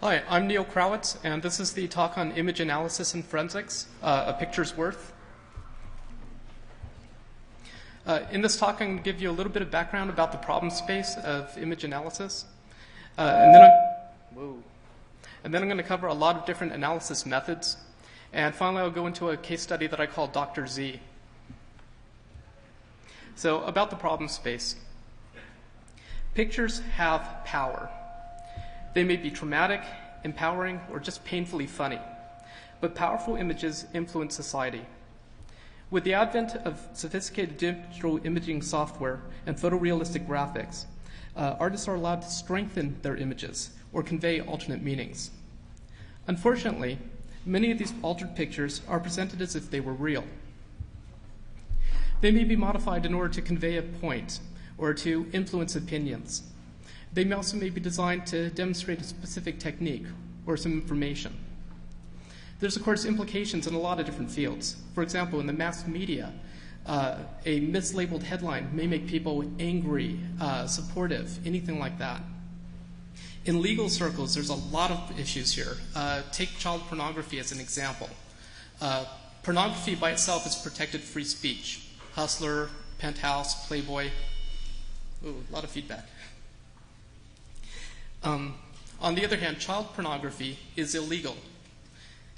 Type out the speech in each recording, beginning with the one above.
Hi, I'm Neil Krawitz, and this is the talk on image analysis and forensics, a picture's worth. In this talk, I'm going to give you a little bit of background about the problem space of image analysis. And then I'm going to cover a lot of different analysis methods. And finally, I'll go into a case study that I call Dr. Z. So about the problem space. Pictures have power. They may be traumatic, empowering, or just painfully funny. But powerful images influence society. With the advent of sophisticated digital imaging software and photorealistic graphics, artists are allowed to strengthen their images or convey alternate meanings. Unfortunately, many of these altered pictures are presented as if they were real. They may be modified in order to convey a point or to influence opinions. They also may be designed to demonstrate a specific technique or some information. There's, of course, implications in a lot of different fields. For example, in the mass media, a mislabeled headline may make people angry, supportive, anything like that. In legal circles, there's a lot of issues here. Take child pornography as an example. Pornography by itself is protected free speech. Hustler, Penthouse, Playboy. Ooh, a lot of feedback. On the other hand, child pornography is illegal.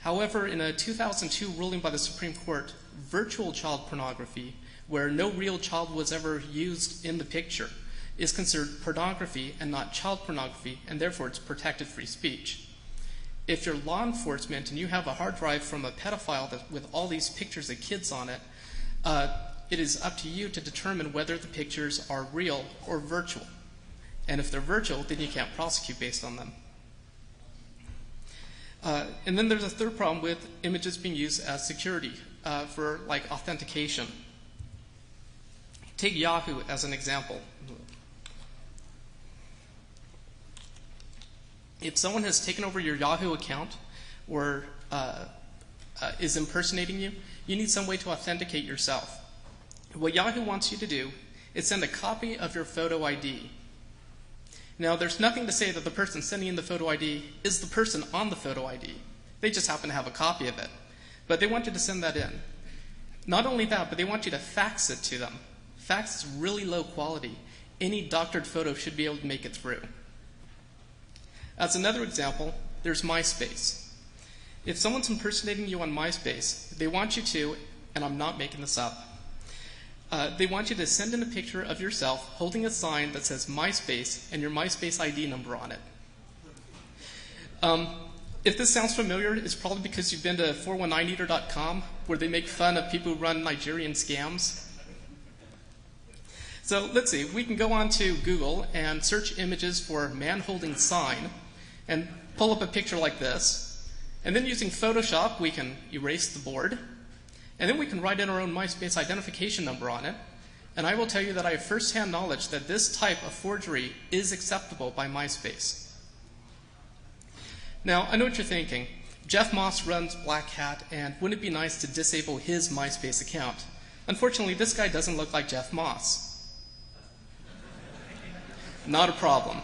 However, in a 2002 ruling by the Supreme Court, virtual child pornography, where no real child was ever used in the picture, is considered pornography and not child pornography, and therefore it's protected free speech. If you're law enforcement and you have a hard drive from a pedophile with all these pictures of kids on it, it is up to you to determine whether the pictures are real or virtual. And if they're virtual, then you can't prosecute based on them. And then there's a third problem with images being used as security for like authentication. Take Yahoo as an example. If someone has taken over your Yahoo account or is impersonating you, you need some way to authenticate yourself. What Yahoo wants you to do is send a copy of your photo ID. Now, there's nothing to say that the person sending in the photo ID is the person on the photo ID. They just happen to have a copy of it. But they want you to send that in. Not only that, but they want you to fax it to them. Fax is really low quality. Any doctored photo should be able to make it through. As another example, there's MySpace. If someone's impersonating you on MySpace, they want you to, and I'm not making this up, they want you to send in a picture of yourself holding a sign that says MySpace and your MySpace ID number on it. If this sounds familiar, it's probably because you've been to 419eater.com, where they make fun of people who run Nigerian scams. So let's see, we can go on to Google and search images for man holding sign and pull up a picture like this. And then using Photoshop, we can erase the board. And then we can write in our own MySpace identification number on it. And I will tell you that I have firsthand knowledge that this type of forgery is acceptable by MySpace. Now, I know what you're thinking. Jeff Moss runs Black Hat, and wouldn't it be nice to disable his MySpace account? Unfortunately, this guy doesn't look like Jeff Moss. Not a problem.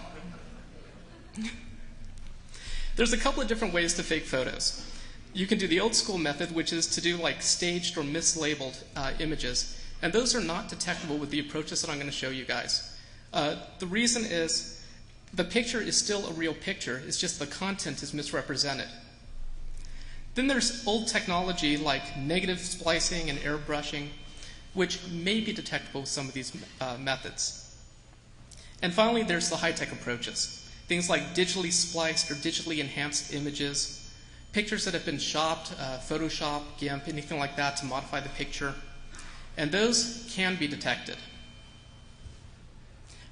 There's a couple of different ways to fake photos. You can do the old school method, which is to do like staged or mislabeled images. And those are not detectable with the approaches that I'm going to show you guys. The reason is the picture is still a real picture. It's just the content is misrepresented. Then there's old technology like negative splicing and airbrushing, which may be detectable with some of these methods. And finally, there's the high-tech approaches. Things like digitally spliced or digitally enhanced images, pictures that have been shopped, Photoshop, GIMP, anything like that to modify the picture. And those can be detected.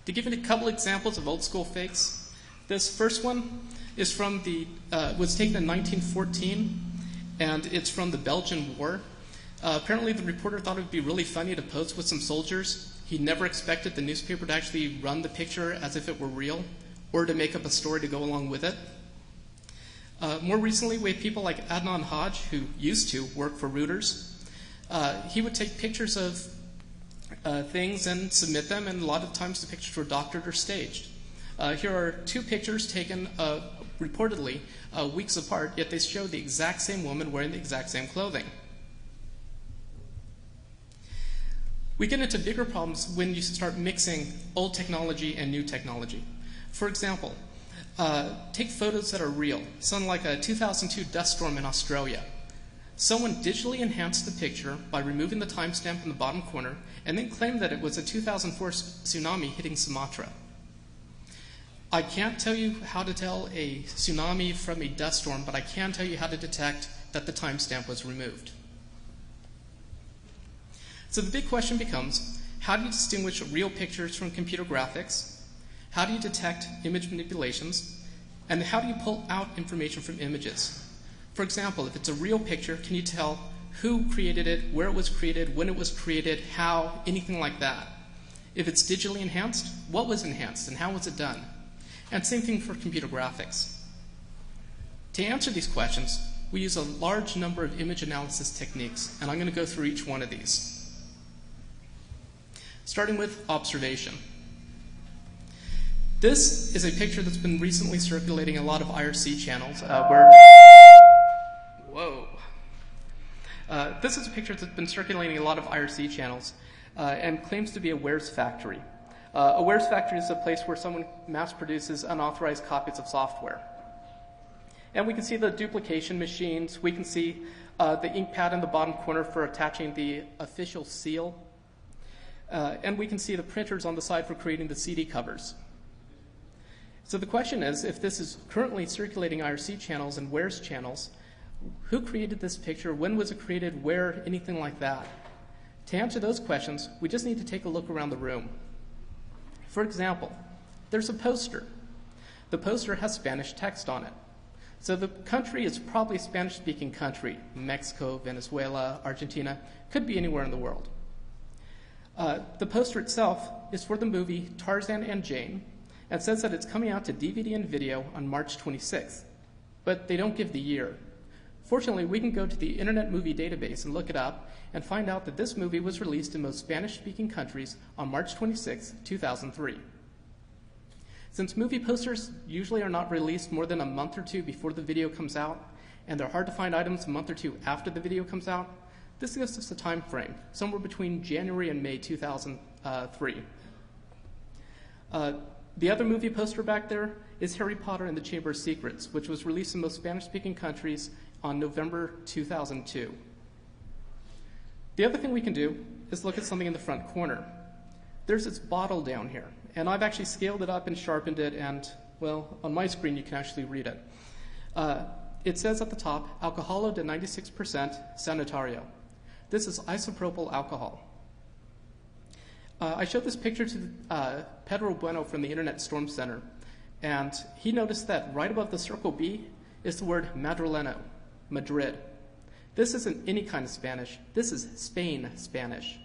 To give you a couple examples of old school fakes, this first one is from was taken in 1914, and it's from the Belgian War. Apparently the reporter thought it would be really funny to pose with some soldiers. He never expected the newspaper to actually run the picture as if it were real, or to make up a story to go along with it. More recently, we have people like Adnan Hodge, who used to work for Reuters. He would take pictures of things and submit them, and a lot of times the pictures were doctored or staged. Here are two pictures taken reportedly weeks apart, yet they show the exact same woman wearing the exact same clothing. We get into bigger problems when you start mixing old technology and new technology. For example, take photos that are real, something like a 2002 dust storm in Australia. Someone digitally enhanced the picture by removing the timestamp in the bottom corner and then claimed that it was a 2004 tsunami hitting Sumatra. I can't tell you how to tell a tsunami from a dust storm, but I can tell you how to detect that the timestamp was removed. So the big question becomes, how do you distinguish real pictures from computer graphics? How do you detect image manipulations? And how do you pull out information from images? For example, if it's a real picture, can you tell who created it, where it was created, when it was created, how, anything like that? If it's digitally enhanced, what was enhanced and how was it done? And same thing for computer graphics. To answer these questions, we use a large number of image analysis techniques, and I'm going to go through each one of these. Starting with observation. This is a picture that's been recently circulating a lot of IRC channels this is a picture that's been circulating a lot of IRC channels and claims to be a wares factory. A wares factory is a place where someone mass produces unauthorized copies of software. And we can see the duplication machines. We can see the ink pad in the bottom corner for attaching the official seal. And we can see the printers on the side for creating the CD covers. So the question is, if this is currently circulating IRC channels and wares channels, who created this picture? When was it created? Where? Anything like that? To answer those questions, we just need to take a look around the room. For example, there's a poster. The poster has Spanish text on it. So the country is probably a Spanish-speaking country. Mexico, Venezuela, Argentina, could be anywhere in the world. The poster itself is for the movie Tarzan and Jane, and says that it's coming out to DVD and video on March 26th. But they don't give the year. Fortunately, we can go to the Internet Movie Database and look it up and find out that this movie was released in most Spanish-speaking countries on March 26, 2003. Since movie posters usually are not released more than a month or two before the video comes out, and they're hard to find items a month or two after the video comes out, this gives us a time frame, somewhere between January and May 2003. The other movie poster back there is Harry Potter and the Chamber of Secrets, which was released in most Spanish-speaking countries on November 2002. The other thing we can do is look at something in the front corner. There's this bottle down here, and I've actually scaled it up and sharpened it, and, well, on my screen you can actually read it. It says at the top, Alcoholo de 96% Sanitario. This is isopropyl alcohol. I showed this picture to Pedro Bueno from the Internet Storm Center, and he noticed that right above the circle B is the word Madrileno, Madrid. This isn't any kind of Spanish. This is Spain Spanish.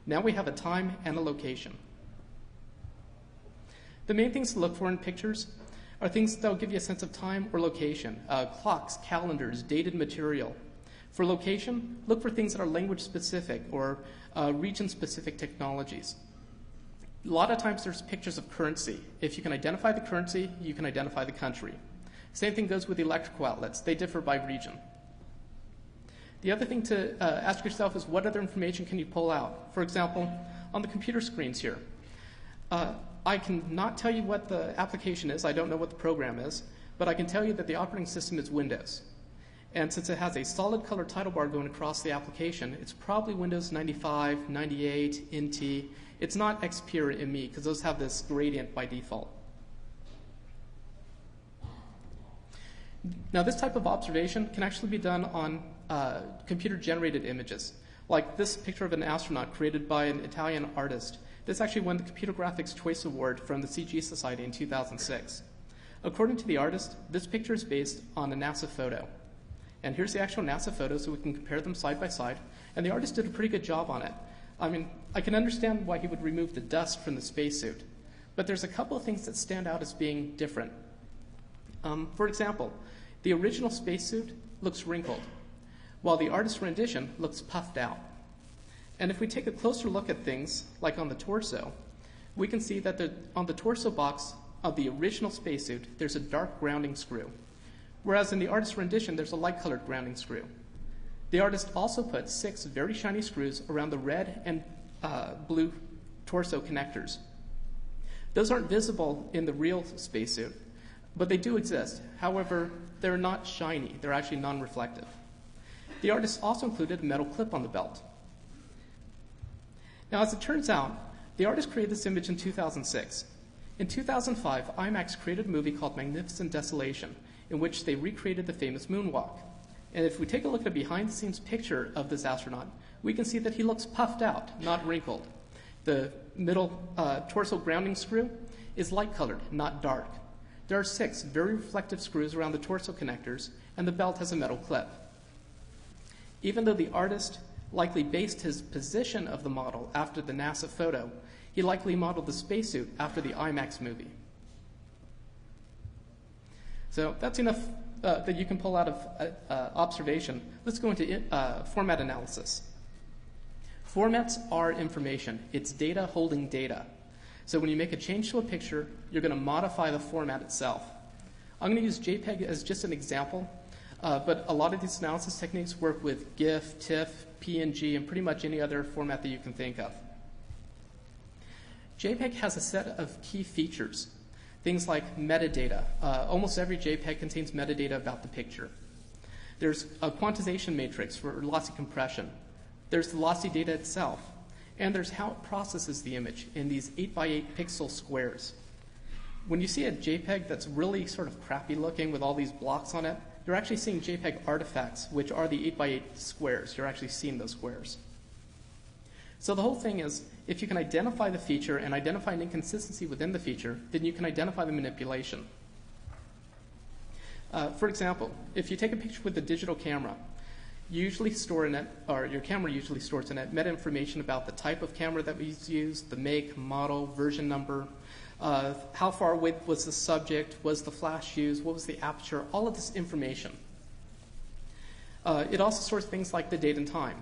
Now we have a time and a location. The main things to look for in pictures are things that will give you a sense of time or location. Clocks, calendars, dated material. For location, look for things that are language-specific or region-specific technologies. A lot of times there's pictures of currency. If you can identify the currency, you can identify the country. Same thing goes with electrical outlets. They differ by region. The other thing to ask yourself is what other information can you pull out? For example, on the computer screens here, I can not tell you what the application is. I don't know what the program is, but I can tell you that the operating system is Windows. And since it has a solid color title bar going across the application, it's probably Windows 95, 98, NT. It's not XP or ME, because those have this gradient by default. Now, this type of observation can actually be done on computer-generated images, like this picture of an astronaut created by an Italian artist. This actually won the Computer Graphics Choice Award from the CG Society in 2006. According to the artist, this picture is based on a NASA photo. And here's the actual NASA photo, so we can compare them side by side. And the artist did a pretty good job on it. I mean, I can understand why he would remove the dust from the spacesuit. But there's a couple of things that stand out as being different. For example, the original spacesuit looks wrinkled, while the artist's rendition looks puffed out. And if we take a closer look at things, like on the torso, we can see that on the torso box of the original spacesuit, there's a dark grounding screw, whereas in the artist's rendition, there's a light-colored grounding screw. The artist also put 6 very shiny screws around the red and blue torso connectors. Those aren't visible in the real spacesuit, but they do exist. However, they're not shiny. They're actually non-reflective. The artist also included a metal clip on the belt. Now, as it turns out, the artist created this image in 2006. In 2005, IMAX created a movie called Magnificent Desolation, in which they recreated the famous moonwalk. And if we take a look at a behind-the-scenes picture of this astronaut, we can see that he looks puffed out, not wrinkled. The middle torso grounding screw is light-colored, not dark. There are 6 very reflective screws around the torso connectors, and the belt has a metal clip. Even though the artist likely based his position of the model after the NASA photo, he likely modeled the spacesuit after the IMAX movie. So that's enough that you can pull out of observation. Let's go into format analysis. Formats are information. It's data holding data. So when you make a change to a picture, you're going to modify the format itself. I'm going to use JPEG as just an example, but a lot of these analysis techniques work with GIF, TIFF, PNG, and pretty much any other format that you can think of. JPEG has a set of key features, things like metadata. Almost every JPEG contains metadata about the picture. There's a quantization matrix for lossy compression. There's the lossy data itself. And there's how it processes the image in these 8x8 pixel squares. When you see a JPEG that's really sort of crappy looking with all these blocks on it, you're actually seeing JPEG artifacts, which are the 8x8 squares. You're actually seeing those squares. So the whole thing is, if you can identify the feature and identify an inconsistency within the feature, then you can identify the manipulation. For example, if you take a picture with a digital camera, you usually store in it, or your camera usually stores in it, meta information about the type of camera that was used, the make, model, version number, how far away was the subject, was the flash used, what was the aperture, all of this information. It also stores things like the date and time.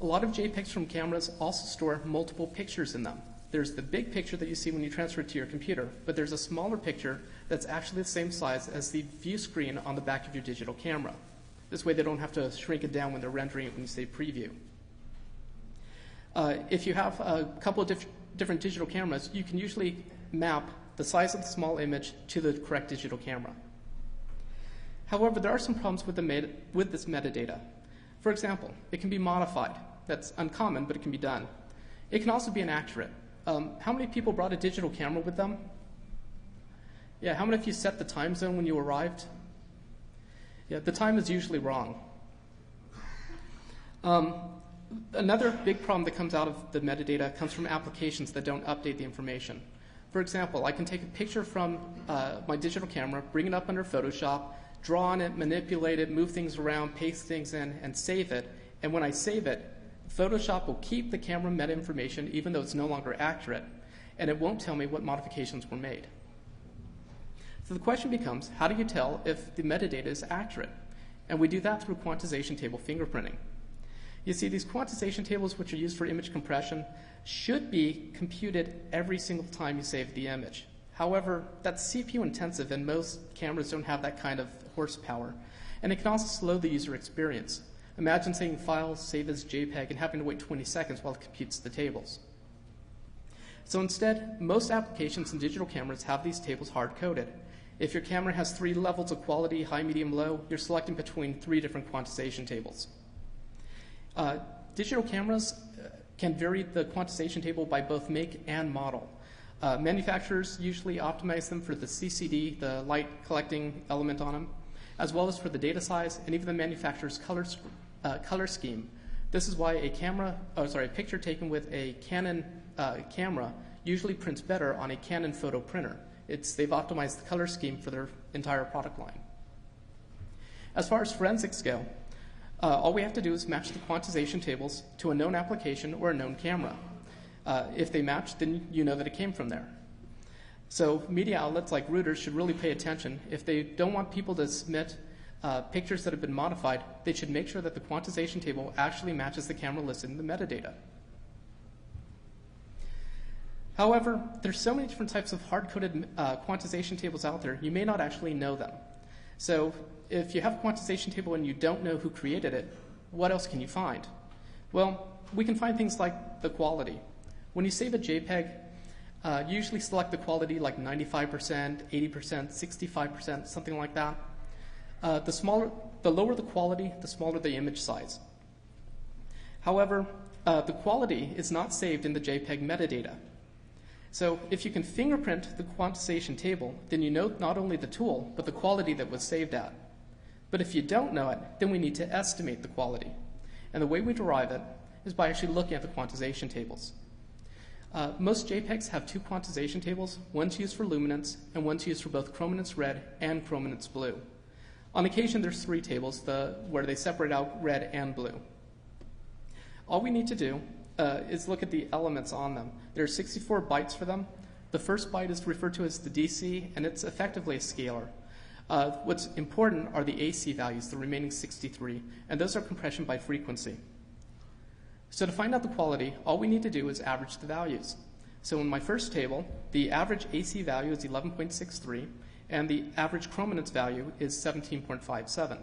A lot of JPEGs from cameras also store multiple pictures in them. There's the big picture that you see when you transfer it to your computer, but there's a smaller picture that's actually the same size as the view screen on the back of your digital camera. This way they don't have to shrink it down when they're rendering it when you say preview. If you have a couple of different digital cameras, you can usually map the size of the small image to the correct digital camera. However, there are some problems with this metadata. For example, it can be modified. That's uncommon, but it can be done. It can also be inaccurate. How many people brought a digital camera with them? Yeah, how many of you set the time zone when you arrived? Yeah, the time is usually wrong. Another big problem that comes out of the metadata comes from applications that don't update the information. For example, I can take a picture from my digital camera, bring it up under Photoshop, draw on it, manipulate it, move things around, paste things in, and save it. And when I save it, Photoshop will keep the camera meta information even though it's no longer accurate, and it won't tell me what modifications were made. So the question becomes, how do you tell if the metadata is accurate? And we do that through quantization table fingerprinting. You see, these quantization tables, which are used for image compression, should be computed every single time you save the image. However, that's CPU intensive, and most cameras don't have that kind of horsepower. And it can also slow the user experience. Imagine saving files, save as JPEG, and having to wait 20 seconds while it computes the tables. So instead, most applications in digital cameras have these tables hard-coded. If your camera has 3 levels of quality, high, medium, low, you're selecting between 3 different quantization tables. Digital cameras can vary the quantization table by both make and model. Manufacturers usually optimize them for the CCD, the light collecting element on them, as well as for the data size and even the manufacturer's color scheme. This is why a picture taken with a Canon camera usually prints better on a Canon photo printer. They've optimized the color scheme for their entire product line. As far as forensics go, all we have to do is match the quantization tables to a known application or a known camera. If they match, then you know that it came from there. So media outlets like Reuters should really pay attention. If they don't want people to submit pictures that have been modified, they should make sure that the quantization table actually matches the camera listed in the metadata. However, there's so many different types of hard-coded quantization tables out there, you may not actually know them. So if you have a quantization table and you don't know who created it, what else can you find? Well, we can find things like the quality. When you save a JPEG, you usually select the quality like 95%, 80%, 65%, something like that. The lower the quality, the smaller the image size. However, the quality is not saved in the JPEG metadata. So if you can fingerprint the quantization table, then you know not only the tool, but the quality that was saved at. But if you don't know it, then we need to estimate the quality. And the way we derive it is by actually looking at the quantization tables. Most JPEGs have two quantization tables, one's used for luminance, and one's used for both chrominance red and chrominance blue. On occasion, there's three tables where they separate out red and blue. All we need to do is look at the elements on them. There are 64 bytes for them. The first byte is referred to as the DC, and it's effectively a scalar. What's important are the AC values, the remaining 63, and those are compression by frequency. So to find out the quality, all we need to do is average the values. So in my first table, the average AC value is 11.63, and the average chrominance value is 17.57.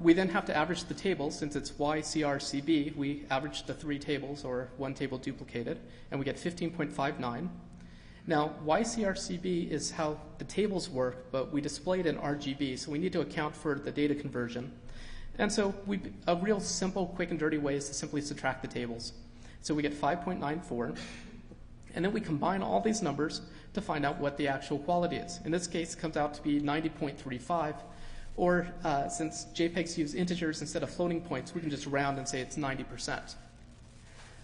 We then have to average the tables. Since it's YCRCB, we average the three tables, or one table duplicated, and we get 15.59. Now, YCRCB is how the tables work, but we display it in RGB, so we need to account for the data conversion. And so a real simple, quick, and dirty way is to simply subtract the tables. So we get 5.94, and then we combine all these numbers to find out what the actual quality is. In this case, it comes out to be 90.35, or since JPEGs use integers instead of floating points, we can just round and say it's 90%.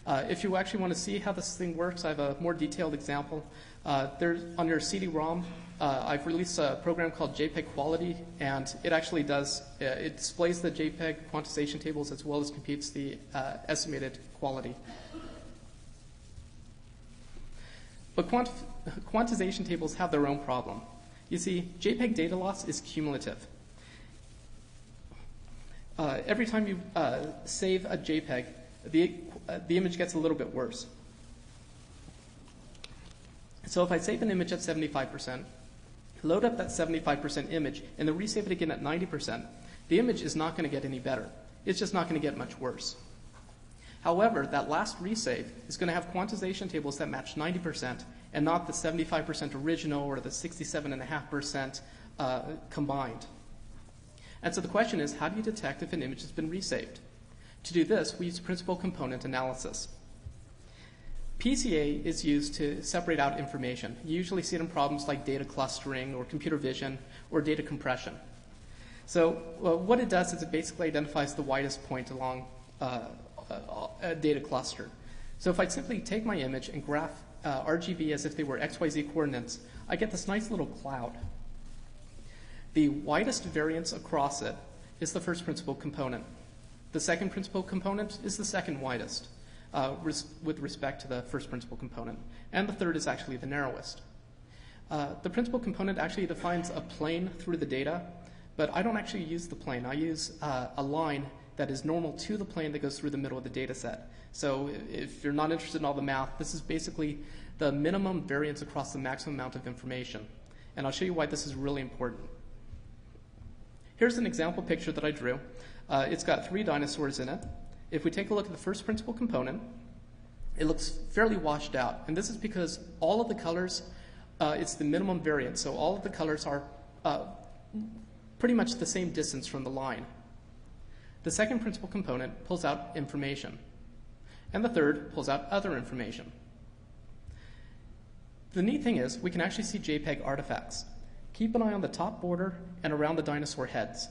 If you actually want to see how this thing works, I have a more detailed example. On your CD-ROM, I've released a program called JPEG Quality, and it actually it displays the JPEG quantization tables as well as computes the estimated quality. But quantization tables have their own problem. You see, JPEG data loss is cumulative. Every time you save a JPEG, the image gets a little bit worse. So if I save an image at 75%, load up that 75% image, and then resave it again at 90%, the image is not going to get any better. It's just not going to get much worse. However, that last resave is going to have quantization tables that match 90% and not the 75% original or the 67.5% combined. And so the question is, how do you detect if an image has been resaved? To do this, we use principal component analysis. PCA is used to separate out information. You usually see it in problems like data clustering or computer vision or data compression. So what it does is it basically identifies the widest point along a data cluster. So if I simply take my image and graph RGB as if they were XYZ coordinates, I get this nice little cloud. The widest variance across it is the first principal component. The second principal component is the second widest with respect to the first principal component. And the third is actually the narrowest. The principal component actually defines a plane through the data, but I don't actually use the plane. I use a line that is normal to the plane that goes through the middle of the data set. So if you're not interested in all the math, this is basically the minimum variance across the maximum amount of information. And I'll show you why this is really important. Here's an example picture that I drew. It's got three dinosaurs in it. If we take a look at the first principal component, it looks fairly washed out. And this is because all of the colors, it's the minimum variance. So all of the colors are pretty much the same distance from the line. The second principal component pulls out information. And the third pulls out other information. The neat thing is we can actually see JPEG artifacts. Keep an eye on the top border and around the dinosaur heads.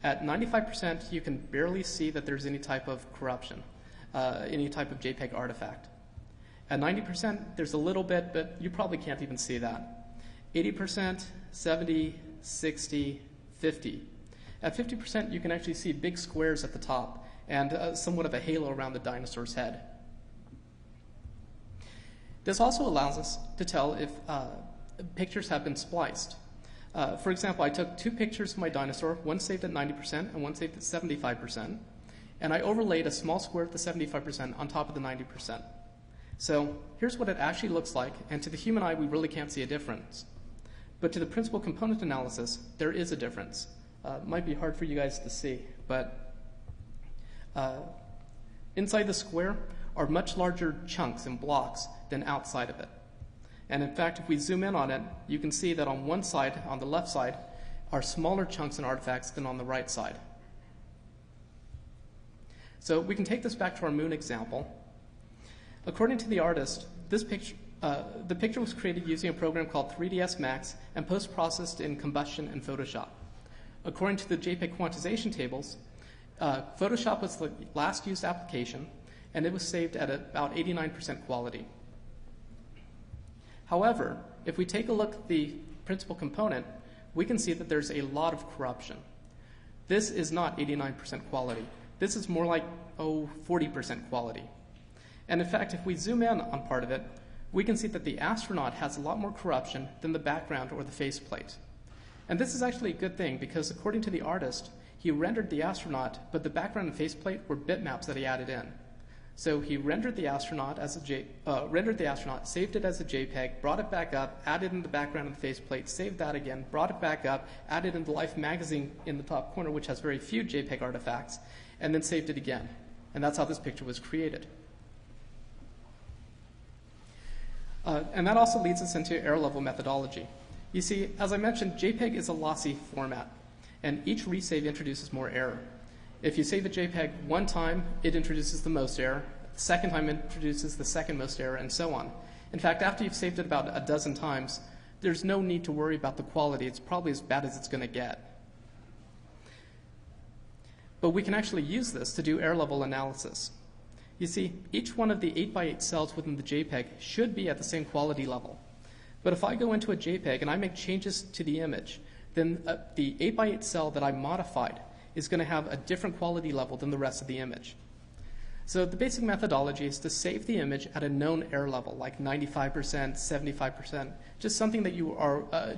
At 95%, you can barely see that there's any type of corruption, any type of JPEG artifact. At 90%, there's a little bit, but you probably can't even see that. 80%, 70, 60, 50. At 50%, you can actually see big squares at the top and somewhat of a halo around the dinosaur's head. This also allows us to tell if pictures have been spliced. For example, I took two pictures of my dinosaur, one saved at 90% and one saved at 75%, and I overlaid a small square of the 75% on top of the 90%. So here's what it actually looks like, and to the human eye, we really can't see a difference. But to the principal component analysis, there is a difference. It might be hard for you guys to see, but inside the square are much larger chunks and blocks than outside of it. And in fact, if we zoom in on it, you can see that on one side, on the left side, are smaller chunks and artifacts than on the right side. So we can take this back to our moon example. According to the artist, this picture, the picture was created using a program called 3ds Max and post-processed in Combustion and Photoshop. According to the JPEG quantization tables, Photoshop was the last used application, and it was saved at about 89% quality. However, if we take a look at the principal component, we can see that there's a lot of corruption. This is not 89% quality. This is more like, 40% quality. And in fact, if we zoom in on part of it, we can see that the astronaut has a lot more corruption than the background or the faceplate. And this is actually a good thing because according to the artist, he rendered the astronaut, but the background and faceplate were bitmaps that he added in. So he rendered the astronaut, saved it as a JPEG, brought it back up, added in the background and the faceplate, saved that again, brought it back up, added in the Life magazine in the top corner, which has very few JPEG artifacts, and then saved it again. And that's how this picture was created. And that also leads us into error level methodology. You see, as I mentioned, JPEG is a lossy format, and each resave introduces more error. If you save a JPEG one time, it introduces the most error. The second time, it introduces the second most error, and so on. In fact, after you've saved it about a dozen times, there's no need to worry about the quality. It's probably as bad as it's going to get. But we can actually use this to do error level analysis. You see, each one of the 8x8 cells within the JPEG should be at the same quality level. But if I go into a JPEG and I make changes to the image, then the 8x8 cell that I modified is going to have a different quality level than the rest of the image. So the basic methodology is to save the image at a known error level, like 95%, 75%, just something that you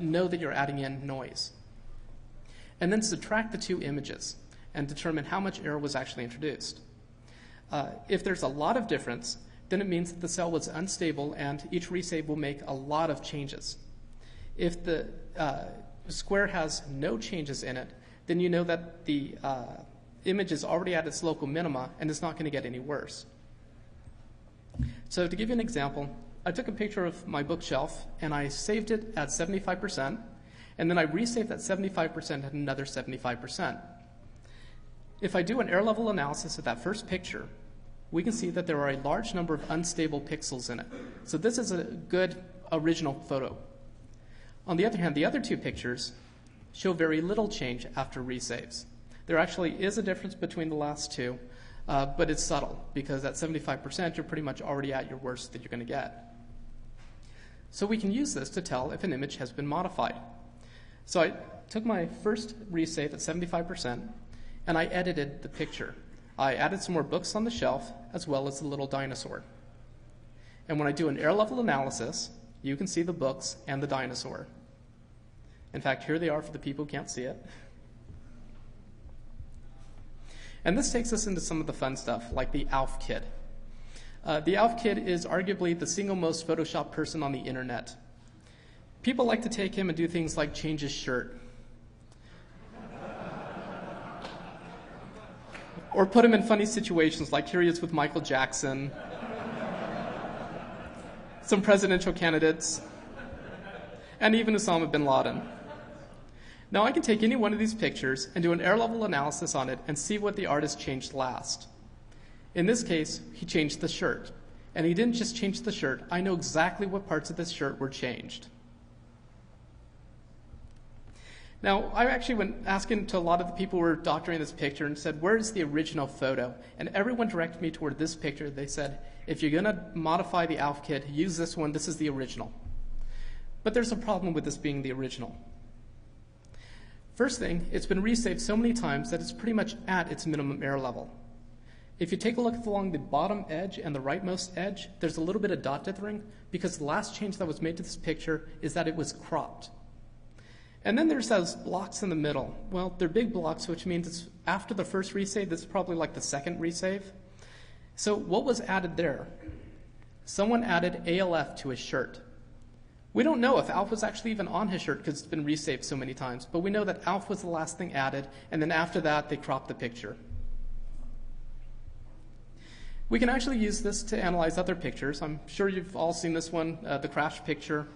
know that you're adding in noise. And then subtract the two images and determine how much error was actually introduced. If there's a lot of difference, then it means that the cell was unstable and each resave will make a lot of changes. If the square has no changes in it, then you know that the image is already at its local minima and it's not going to get any worse. So to give you an example, I took a picture of my bookshelf and I saved it at 75%, and then I resaved that 75% at another 75%. If I do an error level analysis of that first picture, we can see that there are a large number of unstable pixels in it. So this is a good original photo. On the other hand, the other two pictures show very little change after resaves. There actually is a difference between the last two, but it's subtle because at 75% you're pretty much already at your worst that you're going to get. So we can use this to tell if an image has been modified. So I took my first resave at 75% and I edited the picture. I added some more books on the shelf as well as the little dinosaur. And when I do an error level analysis, you can see the books and the dinosaur. In fact, here they are for the people who can't see it. And this takes us into some of the fun stuff, like the Alf Kid. The Alf Kid is arguably the single most Photoshopped person on the internet. People like to take him and do things like change his shirt. Or put him in funny situations, like here he is with Michael Jackson, some presidential candidates, and even Osama bin Laden. Now I can take any one of these pictures and do an error level analysis on it and see what the artist changed last. In this case, he changed the shirt. And he didn't just change the shirt. I know exactly what parts of this shirt were changed. Now, I actually went asking to a lot of the people who were doctoring this picture and said, where is the original photo? And everyone directed me toward this picture. They said, if you're going to modify the Alf Kid, use this one. This is the original. But there's a problem with this being the original. First thing, it's been resaved so many times that it's pretty much at its minimum error level. If you take a look along the bottom edge and the rightmost edge, there's a little bit of dot dithering because the last change that was made to this picture is that it was cropped. And then there's those blocks in the middle. Well, they're big blocks, which means it's after the first resave, this is probably like the second resave. So what was added there? Someone added ALF to his shirt. We don't know if Alf was actually even on his shirt because it's been resaved so many times, but we know that Alf was the last thing added, and then after that, they cropped the picture. We can actually use this to analyze other pictures. I'm sure you've all seen this one, the crash picture.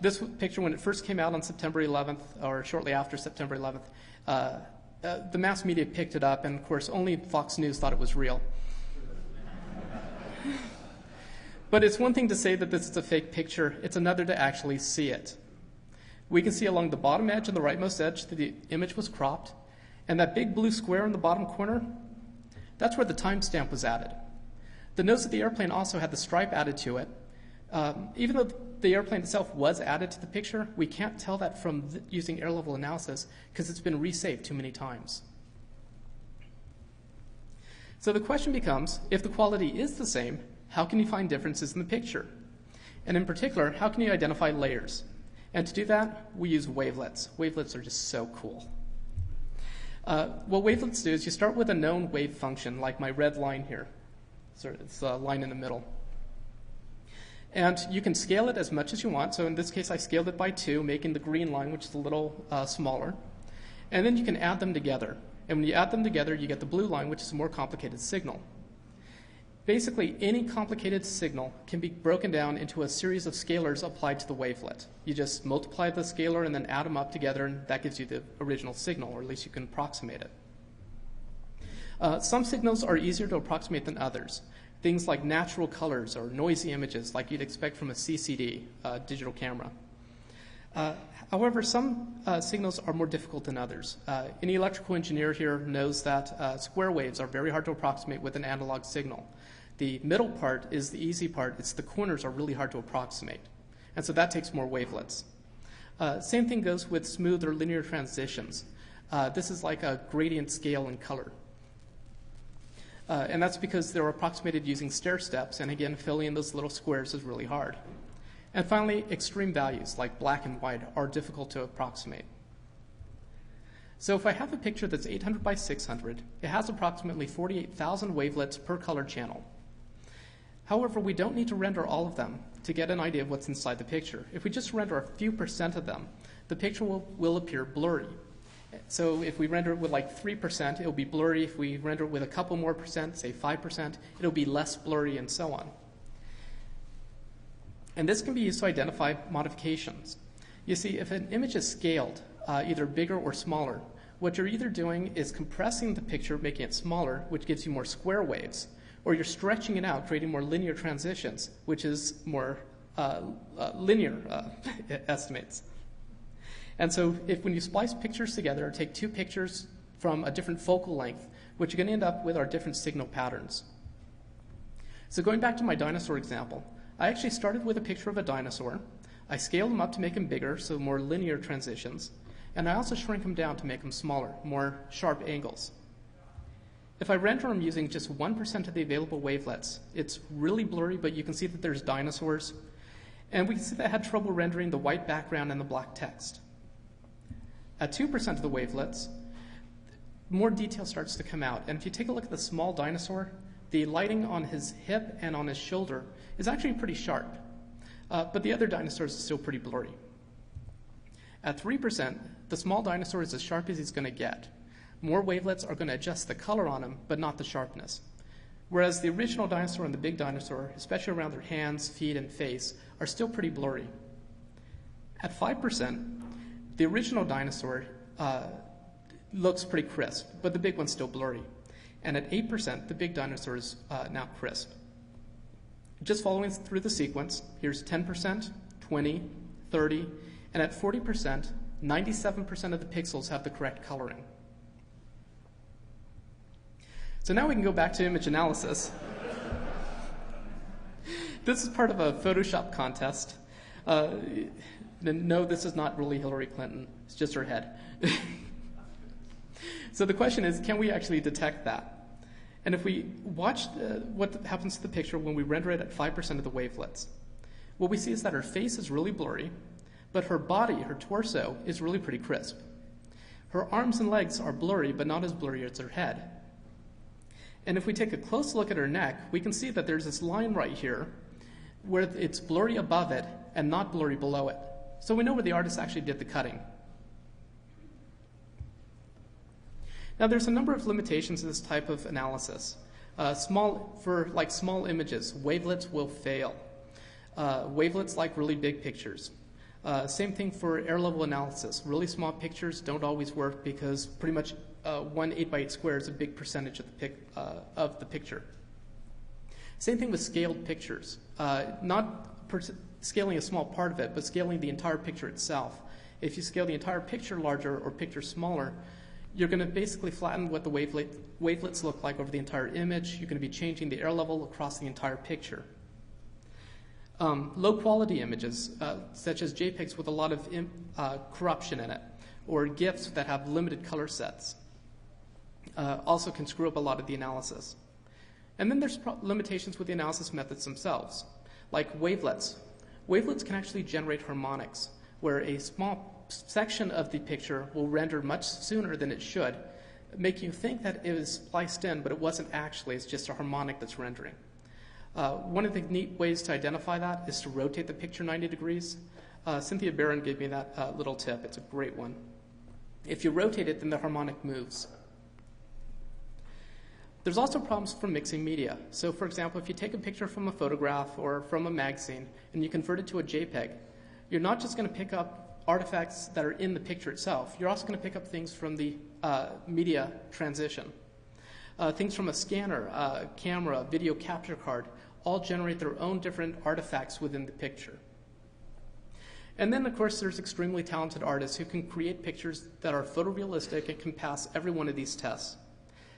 This picture, when it first came out on September 11th, or shortly after September 11th, the mass media picked it up, and of course, only Fox News thought it was real. But it's one thing to say that this is a fake picture. It's another to actually see it. We can see along the bottom edge and the rightmost edge that the image was cropped. And that big blue square in the bottom corner, that's where the timestamp was added. The nose of the airplane also had the stripe added to it. Even though the airplane itself was added to the picture, we can't tell that from using air level analysis because it's been resaved too many times. So the question becomes, if the quality is the same, how can you find differences in the picture? And in particular, how can you identify layers? And to do that, we use wavelets. Wavelets are just so cool. What wavelets do is you start with a known wave function, like my red line here. So it's a line in the middle. And you can scale it as much as you want. So in this case, I scaled it by 2, making the green line, which is a little smaller. And then you can add them together. And when you add them together, you get the blue line, which is a more complicated signal. Basically, any complicated signal can be broken down into a series of scalars applied to the wavelet. You just multiply the scalar and then add them up together, and that gives you the original signal, or at least you can approximate it. Some signals are easier to approximate than others. Things like natural colors or noisy images, like you'd expect from a CCD, digital camera. However, some signals are more difficult than others. Any electrical engineer here knows that square waves are very hard to approximate with an analog signal. The middle part is the easy part. It's the corners are really hard to approximate. And so that takes more wavelets. Same thing goes with smooth or linear transitions. This is like a gradient scale in color. And that's because they're approximated using stair steps. And again, filling in those little squares is really hard. And finally, extreme values like black and white are difficult to approximate. So if I have a picture that's 800 by 600, it has approximately 48,000 wavelets per color channel. However, we don't need to render all of them to get an idea of what's inside the picture. If we just render a few % of them, the picture will appear blurry. So if we render it with like 3%, it'll be blurry. If we render it with a couple more percent, say 5%, it'll be less blurry and so on. And this can be used to identify modifications. You see, if an image is scaled, either bigger or smaller, what you're either doing is compressing the picture, making it smaller, which gives you more square waves, or you're stretching it out, creating more linear transitions, which is more linear estimates. And so when you splice pictures together, or take two pictures from a different focal length, what you're going to end up with are different signal patterns. So going back to my dinosaur example, I actually started with a picture of a dinosaur. I scaled them up to make them bigger, so more linear transitions. And I also shrink them down to make them smaller, more sharp angles. If I render them using just 1% of the available wavelets, it's really blurry, but you can see that there's dinosaurs. And we can see that I had trouble rendering the white background and the black text. At 2% of the wavelets, more detail starts to come out. And if you take a look at the small dinosaur, the lighting on his hip and on his shoulder is actually pretty sharp. But the other dinosaurs are still pretty blurry. At 3%, the small dinosaur is as sharp as he's going to get. More wavelets are going to adjust the color on him, but not the sharpness. Whereas the original dinosaur and the big dinosaur, especially around their hands, feet, and face, are still pretty blurry. At 5%, the original dinosaur looks pretty crisp, but the big one's still blurry. And at 8%, the big dinosaur is now crisp. Just following through the sequence, here's 10%, 20, 30, and at 40%, 97% of the pixels have the correct coloring. So now we can go back to image analysis. This is part of a Photoshop contest. No, this is not really Hillary Clinton. It's just her head. So the question is, can we actually detect that? And if we watch what happens to the picture when we render it at 5% of the wavelets, what we see is that her face is really blurry, but her body, her torso, is really pretty crisp. Her arms and legs are blurry, but not as blurry as her head. And if we take a close look at her neck, we can see that there's this line right here where it's blurry above it and not blurry below it. So we know where the artist actually did the cutting. Now there's a number of limitations to this type of analysis. For small images, wavelets will fail. Wavelets like really big pictures. Same thing for air level analysis. Really small pictures don't always work because pretty much one 8x8 square is a big percentage of the picture. Same thing with scaled pictures. Not scaling a small part of it, but scaling the entire picture itself. If you scale the entire picture larger or picture smaller, you're going to basically flatten what the wavelets look like over the entire image. You're going to be changing the air level across the entire picture. Low quality images, such as JPEGs with a lot of corruption in it, or GIFs that have limited color sets, also can screw up a lot of the analysis. And then there's limitations with the analysis methods themselves, like wavelets. Wavelets can actually generate harmonics, where a small section of the picture will render much sooner than it should, making you think that it was spliced in, but it wasn't actually. It's just a harmonic that's rendering. One of the neat ways to identify that is to rotate the picture 90 degrees. Cynthia Barron gave me that little tip. It's a great one. If you rotate it, then the harmonic moves. There's also problems from mixing media. So for example, if you take a picture from a photograph or from a magazine and you convert it to a JPEG, you're not just going to pick up artifacts that are in the picture itself. You're also going to pick up things from the media transition. Things from a scanner, camera, video capture card, all generate their own different artifacts within the picture. And then, of course, there's extremely talented artists who can create pictures that are photorealistic and can pass every one of these tests.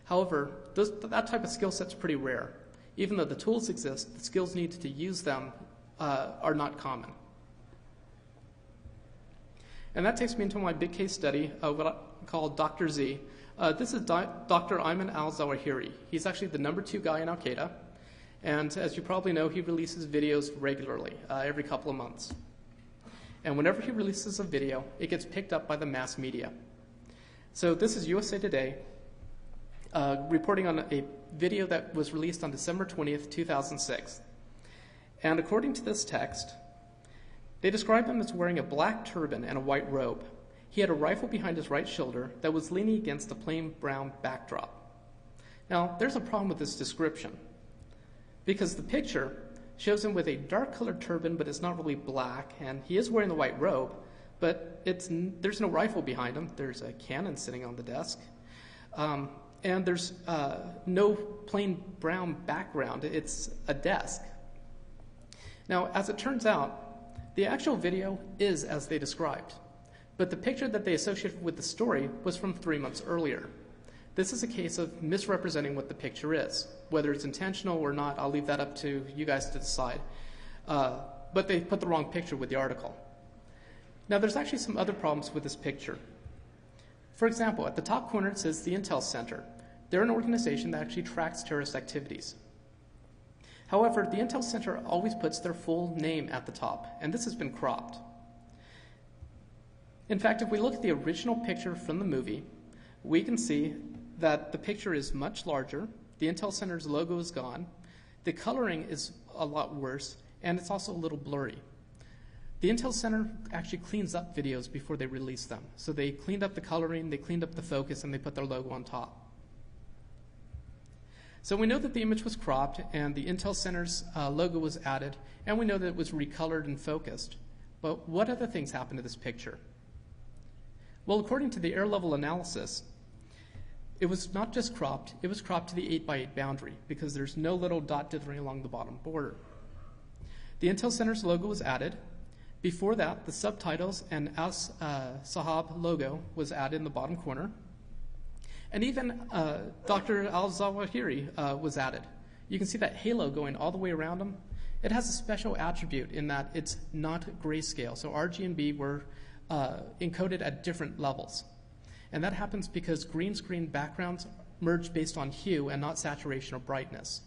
However, that type of skill set's pretty rare. Even though the tools exist, the skills needed to use them are not common. And that takes me into my big case study, what I call Dr. Z. This is Dr. Ayman al-Zawahiri. He's actually the #2 guy in Al-Qaeda. And as you probably know, he releases videos regularly, every couple of months. And whenever he releases a video, it gets picked up by the mass media. So this is USA Today, reporting on a video that was released on December 20th, 2006. And according to this text, they describe him as wearing a black turban and a white robe. He had a rifle behind his right shoulder that was leaning against a plain brown backdrop. Now, there's a problem with this description, because the picture shows him with a dark-colored turban, but it's not really black, and he is wearing the white robe, but there's no rifle behind him. There's a cannon sitting on the desk, and there's no plain brown background. It's a desk. Now, as it turns out, the actual video is as they described, but the picture that they associated with the story was from 3 months earlier. This is a case of misrepresenting what the picture is. Whether it's intentional or not, I'll leave that up to you guys to decide. But they put the wrong picture with the article. Now, there's actually some other problems with this picture. For example, at the top corner it says the Intel Center. They're an organization that actually tracks terrorist activities. However, the Intel Center always puts their full name at the top, and this has been cropped. In fact, if we look at the original picture from the movie, we can see that the picture is much larger, the Intel Center's logo is gone, the coloring is a lot worse, and it's also a little blurry. The Intel Center actually cleans up videos before they release them. So they cleaned up the coloring, they cleaned up the focus, and they put their logo on top. So we know that the image was cropped and the Intel Center's logo was added, and we know that it was recolored and focused. But what other things happened to this picture? Well, according to the air level analysis, it was not just cropped, it was cropped to the 8x8 boundary because there's no little dot dithering along the bottom border. The Intel Center's logo was added. Before that, the subtitles and As-Sahab logo was added in the bottom corner. And even Dr. al-Zawahiri was added. You can see that halo going all the way around him. It has a special attribute in that it's not grayscale. So RGB were encoded at different levels. And that happens because green screen backgrounds merge based on hue and not saturation or brightness.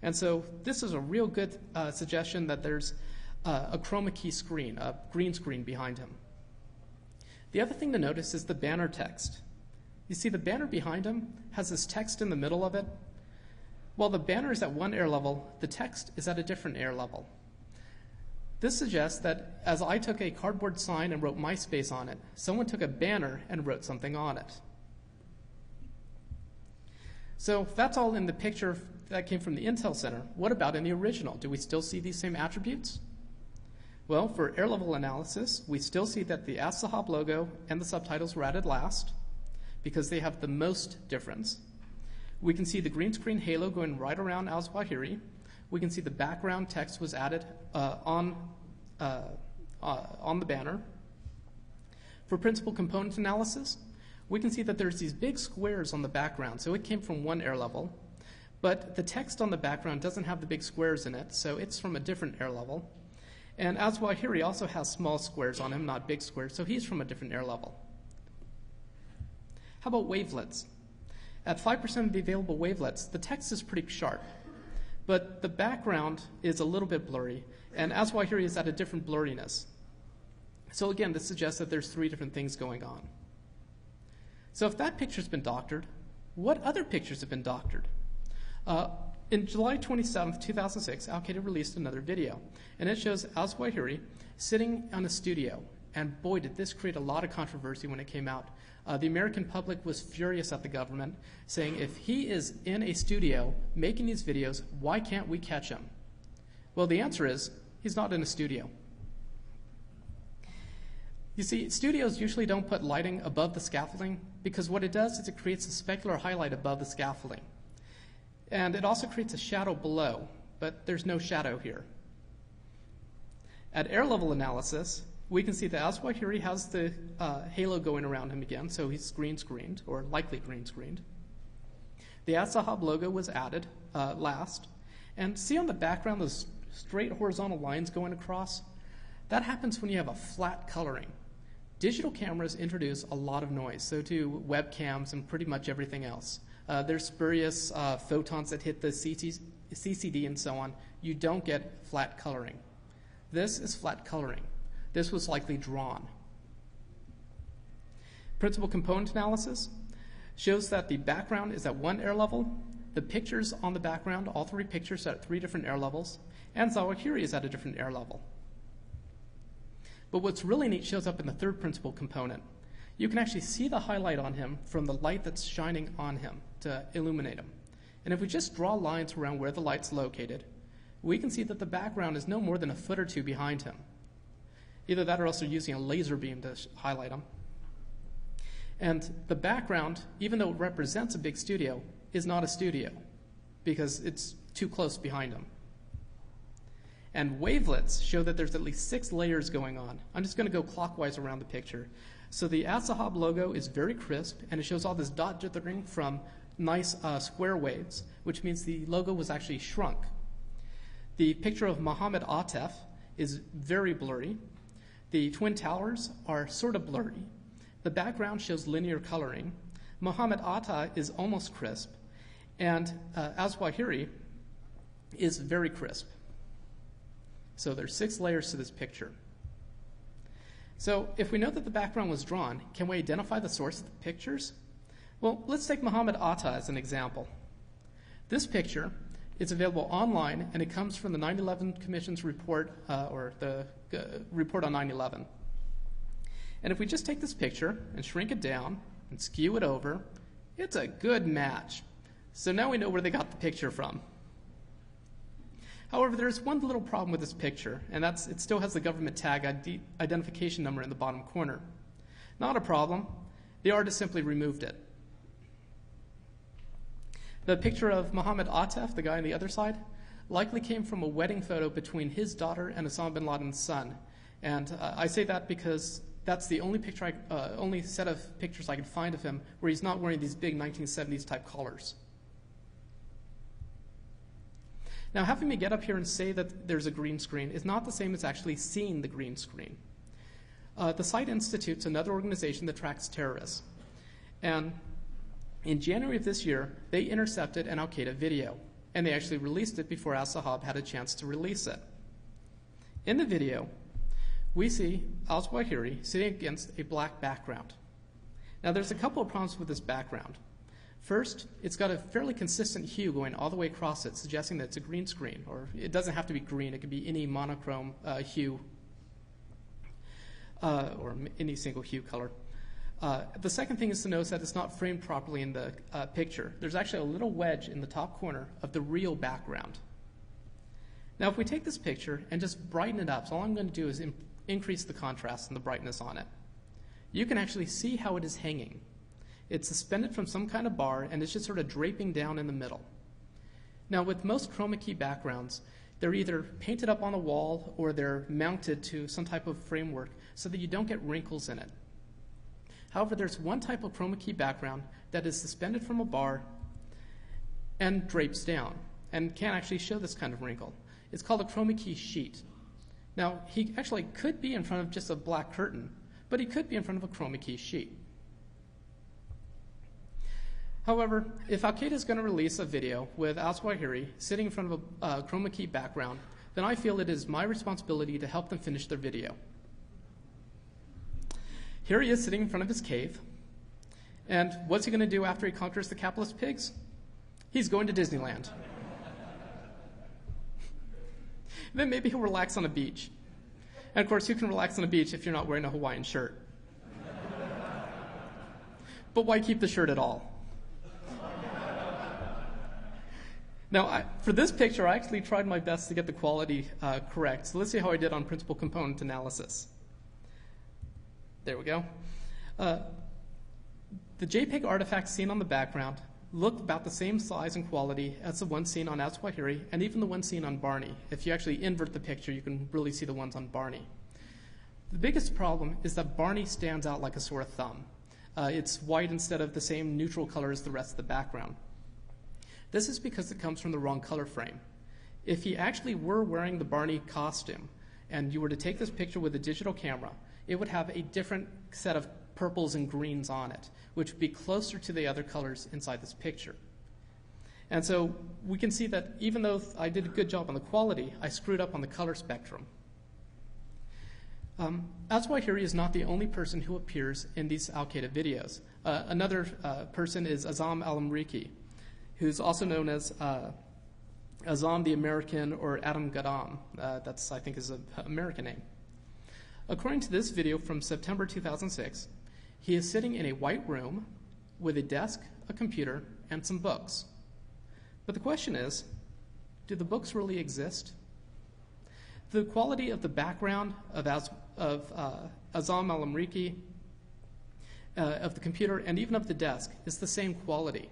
And so this is a real good suggestion that there's a chroma key screen, a green screen behind him. The other thing to notice is the banner text. You see the banner behind him has this text in the middle of it. While the banner is at one air level, the text is at a different air level. This suggests that as I took a cardboard sign and wrote MySpace on it, someone took a banner and wrote something on it. So that's all in the picture that came from the Intel Center. What about in the original? Do we still see these same attributes? Well, for air level analysis, we still see that the Ask Sahab logo and the subtitles were added last because they have the most difference. We can see the green screen halo going right around al-Zawahiri. We can see the background text was added on the banner. For principal component analysis, we can see that there's these big squares on the background, so it came from one air level. But the text on the background doesn't have the big squares in it, so it's from a different air level. And al-Zawahiri also has small squares on him, not big squares, so he's from a different air level. How about wavelets? At 5% of the available wavelets, the text is pretty sharp, but the background is a little bit blurry, and al-Zawahiri is at a different blurriness. So again, this suggests that there's three different things going on. So if that picture's been doctored, what other pictures have been doctored? In July 27, 2006, Al-Qaeda released another video, and it shows al-Zawahiri sitting on a studio. And boy, did this create a lot of controversy when it came out. The American public was furious at the government, saying if he is in a studio making these videos, why can't we catch him? Well, the answer is he's not in a studio. You see, studios usually don't put lighting above the scaffolding because what it does is it creates a specular highlight above the scaffolding. And it also creates a shadow below, but there's no shadow here. At air level analysis, we can see that al-Zawahiri has the halo going around him again, so he's green screened, or likely green screened. The Ask Sahab logo was added last. And see on the background those straight horizontal lines going across? That happens when you have a flat coloring. Digital cameras introduce a lot of noise, so do webcams and pretty much everything else. There's spurious photons that hit the CCD and so on. You don't get flat coloring. This is flat coloring. This was likely drawn. Principal component analysis shows that the background is at one air level, the pictures on the background, all three pictures are at three different air levels, and Zawahiri is at a different air level. But what's really neat shows up in the third principal component. You can actually see the highlight on him from the light that's shining on him to illuminate him. And if we just draw lines around where the light's located, we can see that the background is no more than a foot or two behind him. Either that or else they're using a laser beam to highlight him. And the background, even though it represents a big studio, is not a studio because it's too close behind him. And wavelets show that there's at least 6 layers going on. I'm just going to go clockwise around the picture. So the Ask Sahab logo is very crisp, and it shows all this dot dithering from nice square waves, which means the logo was actually shrunk. The picture of Mohammed Atef is very blurry. The Twin Towers are sort of blurry. The background shows linear coloring. Mohammed Atta is almost crisp, and al-Zawahiri is very crisp. So there's 6 layers to this picture. So if we know that the background was drawn, can we identify the source of the pictures? Well, let's take Mohammed Atta as an example. This picture is available online, and it comes from the 9/11 Commission's report, or the report on 9/11. And if we just take this picture and shrink it down and skew it over, it's a good match. So now we know where they got the picture from. However, there's one little problem with this picture, and that's it still has the government tag identification number in the bottom corner. Not a problem. The artist simply removed it. The picture of Mohammed Atef, the guy on the other side, likely came from a wedding photo between his daughter and Osama bin Laden's son. And I say that because that's the only picture, only set of pictures I could find of him where he's not wearing these big 1970s type collars. Now, having me get up here and say that there's a green screen is not the same as actually seeing the green screen. The Site Institute's another organization that tracks terrorists. And in January of this year, they intercepted an al-Qaeda video, and they actually released it before al-Sahab had a chance to release it. In the video, we see al-Zawahiri sitting against a black background. Now, there's a couple of problems with this background. First, it's got a fairly consistent hue going all the way across it, suggesting that it's a green screen, or it doesn't have to be green, it could be any monochrome hue or any single hue color. The second thing is to notice that it's not framed properly in the picture. There's actually a little wedge in the top corner of the real background. Now, if we take this picture and just brighten it up, so all I'm going to do is increase the contrast and the brightness on it, you can actually see how it is hanging. It's suspended from some kind of bar, and it's just sort of draping down in the middle. Now, with most chroma key backgrounds, they're either painted up on a wall or they're mounted to some type of framework so that you don't get wrinkles in it. However, there's one type of chroma key background that is suspended from a bar and drapes down and can actually show this kind of wrinkle. It's called a chroma key sheet. Now, he actually could be in front of just a black curtain, but he could be in front of a chroma key sheet. However, if Al-Qaeda is going to release a video with al-Zawahiri sitting in front of a chroma key background, then I feel it is my responsibility to help them finish their video. Here he is sitting in front of his cave, and what's he going to do after he conquers the capitalist pigs? He's going to Disneyland. Then maybe he'll relax on a beach. And of course, you can relax on a beach if you're not wearing a Hawaiian shirt. But why keep the shirt at all? Now, for this picture, I actually tried my best to get the quality correct. So let's see how I did on principal component analysis. There we go. The JPEG artifacts seen on the background look about the same size and quality as the ones seen on al-Zawahiri and even the ones seen on Barney. If you actually invert the picture, you can really see the ones on Barney. The biggest problem is that Barney stands out like a sore thumb. It's white instead of the same neutral color as the rest of the background. This is because it comes from the wrong color frame. If he actually were wearing the Barney costume and you were to take this picture with a digital camera, it would have a different set of purples and greens on it, which would be closer to the other colors inside this picture. And so we can see that even though I did a good job on the quality, I screwed up on the color spectrum. al-Zawahiri is not the only person who appears in these Al-Qaeda videos. Another person is Azzam al-Amriki, who's also known as Azzam the American or Adam Gadam. That's, I think, is an American name. According to this video from September 2006, he is sitting in a white room with a desk, a computer, and some books. But the question is, do the books really exist? The quality of the background of Azzam al-Amriki, of the computer, and even of the desk is the same quality.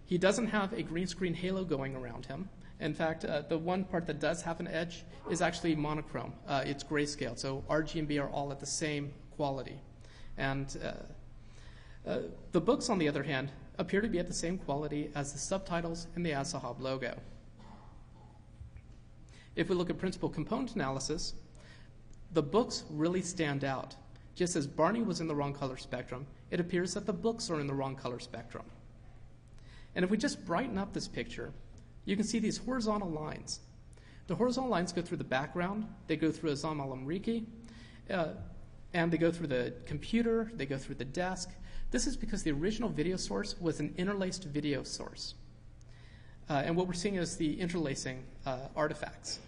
He doesn't have a green screen halo going around him. In fact, the one part that does have an edge is actually monochrome. It's grayscale, so RG and B are all at the same quality. And the books, on the other hand, appear to be at the same quality as the subtitles and the As-Sahab logo. If we look at principal component analysis, the books really stand out. Just as Barney was in the wrong color spectrum, it appears that the books are in the wrong color spectrum. And if we just brighten up this picture, you can see these horizontal lines. The horizontal lines go through the background, they go through Azzam al-Amriki, and they go through the computer, they go through the desk. This is because the original video source was an interlaced video source. And what we're seeing is the interlacing artifacts.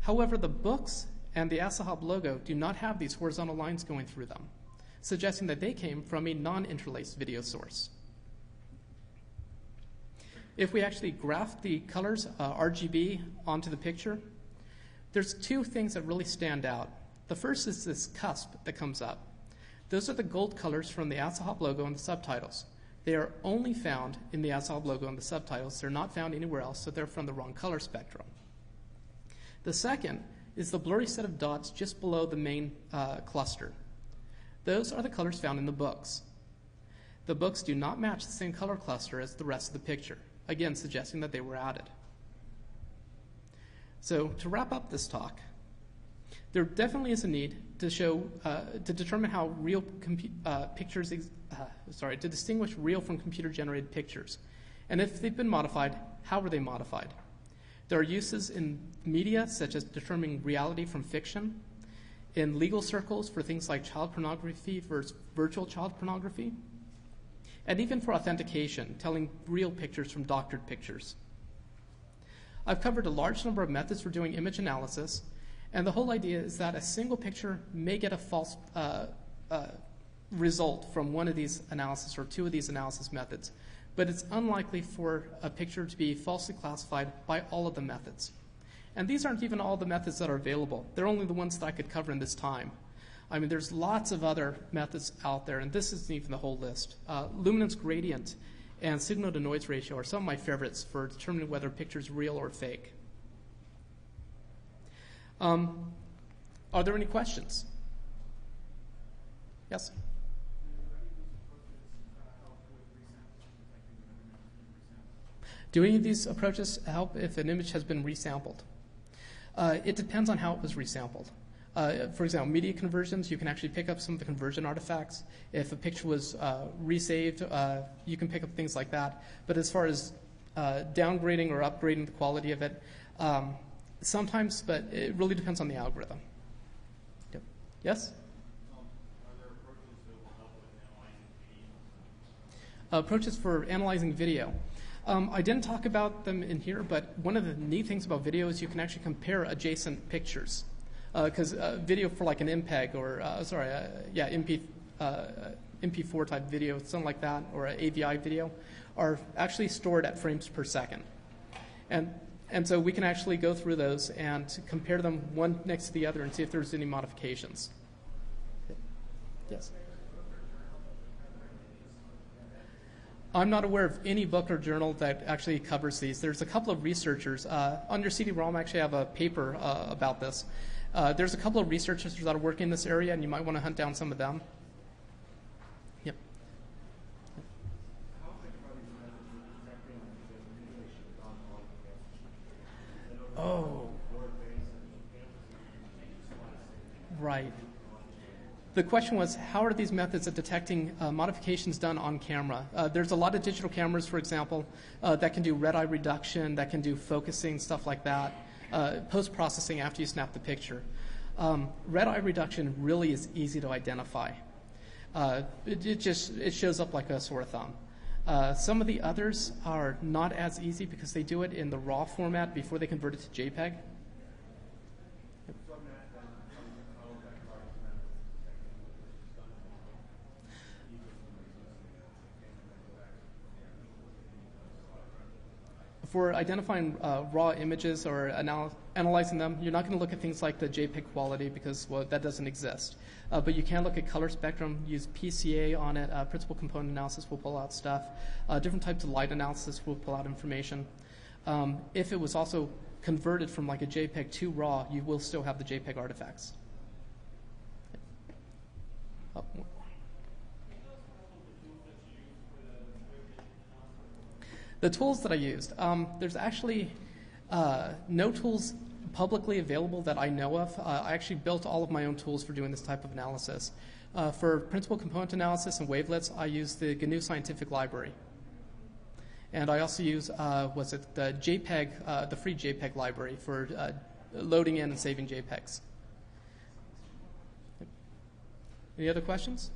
However, the books and the As-Sahab logo do not have these horizontal lines going through them, suggesting that they came from a non-interlaced video source. If we actually graph the colors, RGB, onto the picture, there's two things that really stand out. The first is this cusp that comes up. Those are the gold colors from the As-Sahab logo and the subtitles. They are only found in the As-Sahab logo and the subtitles. They're not found anywhere else, so they're from the wrong color spectrum. The second is the blurry set of dots just below the main cluster. Those are the colors found in the books. The books do not match the same color cluster as the rest of the picture, again suggesting that they were added. So to wrap up this talk, there definitely is a need to show, to determine how real pictures, to distinguish real from computer-generated pictures. And if they've been modified, how were they modified? There are uses in media, such as determining reality from fiction, in legal circles for things like child pornography versus virtual child pornography, and even for authentication, telling real pictures from doctored pictures. I've covered a large number of methods for doing image analysis, and the whole idea is that a single picture may get a false result from one of these analysis or two of these analysis methods, but it's unlikely for a picture to be falsely classified by all of the methods. And these aren't even all the methods that are available. They're only the ones that I could cover in this time. I mean, there's lots of other methods out there, and this isn't even the whole list. Luminance gradient and signal-to-noise ratio are some of my favorites for determining whether a picture is real or fake. Are there any questions? Yes? Do any of these approaches help if an image has been resampled? It depends on how it was resampled. For example, media conversions, you can actually pick up some of the conversion artifacts. If a picture was resaved, you can pick up things like that. But as far as downgrading or upgrading the quality of it, sometimes, but it really depends on the algorithm. Yep. Yes? Are there approaches that will help with analyzing video? Approaches for analyzing video. I didn't talk about them in here, but one of the neat things about video is you can actually compare adjacent pictures. Because video for like an MPEG or, MP4 type video, something like that, or an AVI video, are actually stored at frames per second. And so we can actually go through those and compare them one next to the other and see if there's any modifications. Yes? I'm not aware of any book or journal that actually covers these. There's a couple of researchers. On your CD-ROM, I actually have a paper about this. There's a couple of researchers that are working in this area, and you might want to hunt down some of them. Yep. Oh. Right. The question was, how are these methods of detecting modifications done on camera? There's a lot of digital cameras, for example, that can do red eye reduction, that can do focusing, stuff like that, post-processing after you snap the picture. Red eye reduction really is easy to identify. It shows up like a sore thumb. Some of the others are not as easy because they do it in the RAW format before they convert it to JPEG. For identifying raw images or analyzing them, you're not going to look at things like the JPEG quality because, well, that doesn't exist. But you can look at color spectrum, use PCA on it. Principal component analysis will pull out stuff. Different types of light analysis will pull out information. If it was also converted from like a JPEG to RAW, you will still have the JPEG artifacts. The tools that I used, there's actually no tools publicly available that I know of. I actually built all of my own tools for doing this type of analysis. For principal component analysis and wavelets, I use the GNU Scientific Library. And I also use, the JPEG, the free JPEG library for loading in and saving JPEGs. Any other questions?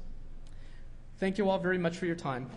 Thank you all very much for your time.